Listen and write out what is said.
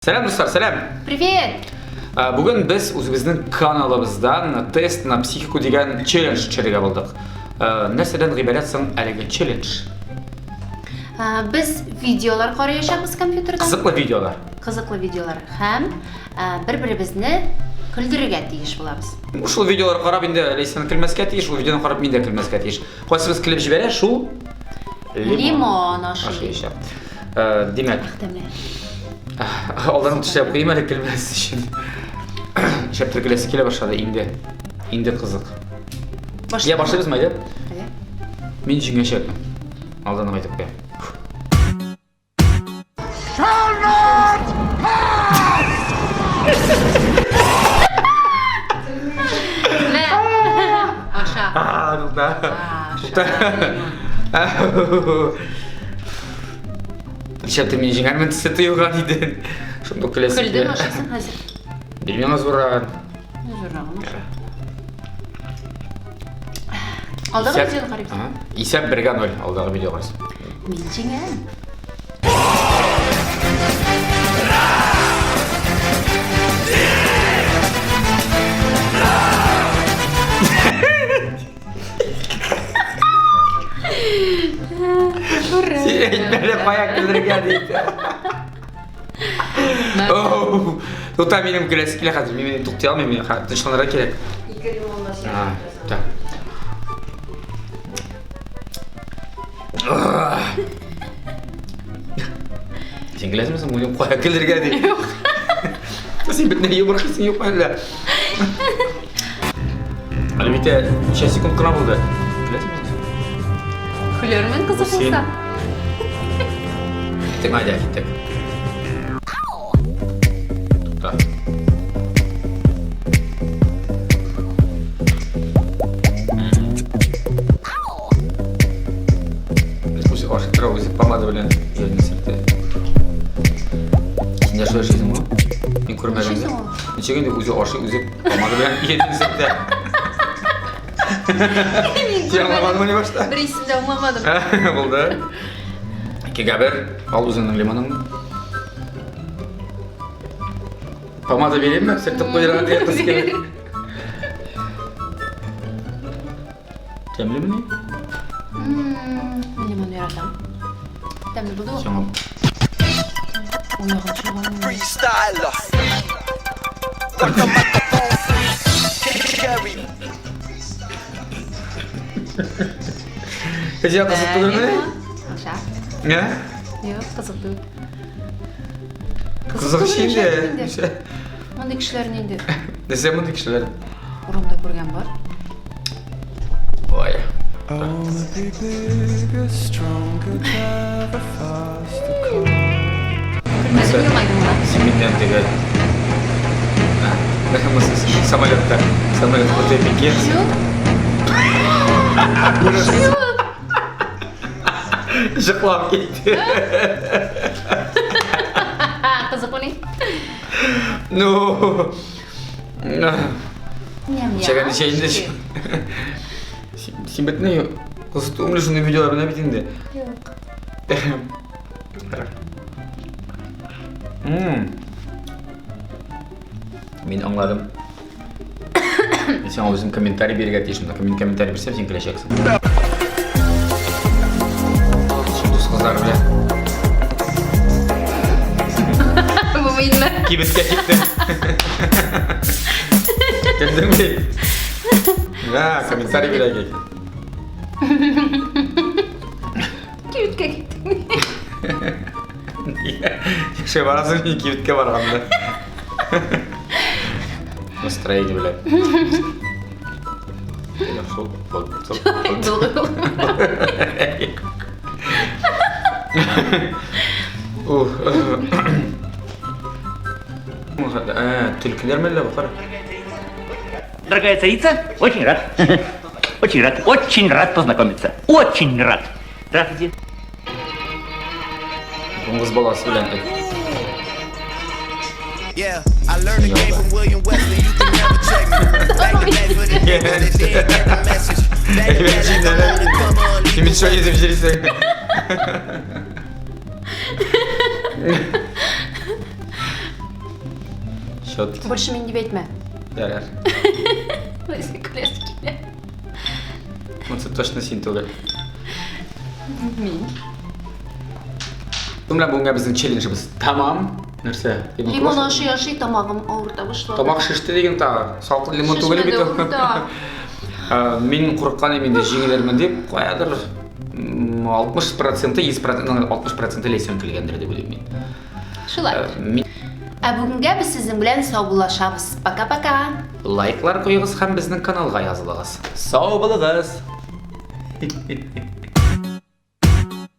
Сәлем достар, сәлем. Привет. Бүгін біз өзіміздің каналымыздан тест на психику деген челлендж чергә болдық. Нәрседән ғибарәтсің әлеге челлендж? Біз видеолар қарайышамыз компьютердан. Қызыклы видеолар. Қызыклы видеолар һәм бір-бірімізді күлдіруге тиіш боламыз. Ушул видеолар қарап инде Лейсан көлмәскә тиеш, ул видеоны қарап мин дә көлмәскә тиеш. Кайсыбыз көлеп җибәрә, шул Лимон ашый. Димәк, алдан төшәп куйма әле көлмәс өчен. Шәптер көләсе килә башлады инде. Инде кызык. Я башлыйбызмы әйдә? Мин җиңәчәкмен. Алдан әйтеп куям. Шәптер мин җиңәрмен төсе тыелган иде. Шунда көләсе. Күлдем ашасың хәзер. Билмәм зурраган. Зурраган аша. Алдагы видеоны карыйбыз. Исәп 1-0 алдагы видео карыйбыз. Мин җиңәм. Әйтмәле кая көлдергә дип. Тута минем көләсе килә хәзер. Мин туктай алмыйм, тынычланырга кирәк. Ике лимон ашый. Так. Сен көләсеңме соң, мин кая көлдергә дип. Син битне юмор хисең юк әллә? Әлбәттә, 3 секунд кына булды. Көләсеңме? Күлермен кызык булса. Киттек, Надя, киттек. Тукта. Үзе ашыктыра, үзе помада белән җирне сөртә. Син яшәр шуйсың бу? Мин күрмәгән. Ничек инде үзе ашый, үзе помада белән җирне сөртә. Син аңламадыңмы ни башта? Бер исемдә аңламадым. Булды. Ikkiga bir, al o'zingning limoningni. Pomada beraymi? Sirtib qo'yilgan ertasiga. Temlimi? Limon yaratam. Temli bo'ldi. Tamam. Oyog'im chirg'an. Freestyler. Got the microphone free. Carry. Kecil kızık durur mu? Aşağı. Ne? Yok, kızık dur. Kızık şimdi. Onday kishilarni endi Desem bunday kishilar. urumda ko'rgan bor. Voy. I wanna be bigger, stronger, drive faster car. Bilmadim, bilmaydim ular. Simitden tegadi. Nahimasiz samolyotda. Samolyot o'tib ketgan. Yo'q. Jiqlab ketdi. Qiziq uni. No. Nyam. Çeken şey indi. Sen bitne yok. Kızık umlu şunu videolarına bitindi. Yo'q. Men anladım. Sen o'zing kommentariy bergan deyishimda, men kommentariy bersam sen kulashasan. Do'st qizlar bilan Bu menmi? kibitga ketdi. Keldingmi? Ha, kommentariy beray ekan. Kibitga ketding. Yaxshi borasizmi kibitga borganda? Настроение, блядь. Түлкілер ме бұқар? Дорогая царица, очень рад. Очень рад познакомиться. Очень рад. Здравствуйте. Қыз баласы білән. Yeah, I learned the game from William Wesley. You can never check me. Back to back for the day, but it did get the message. Back to back, come on. Kimi що їздив через це? Счет. Больше мен деп айтма. Ярар. Классики. Онсы точно сен түгел. Мен. Думля бүгінгі біздің челленджіміз тамам. Нәрсе? Лимон аши тамағым ауырта башлады. Тамақ шешті деген тағы. Салқын лимон түгел Шешмеді, бит. ауырта. Мен қорыққан еменде жеңілермін деп қоядыр 60%, 60% лесен келгендір деп ойлаймын мен. Шулай. Мен Бүгінгі біз сіздің білән сау болашабыз. Пока-пока. лайклар қойыңыз һәм біздің каналға жазылыңыз. Сау болыңыз.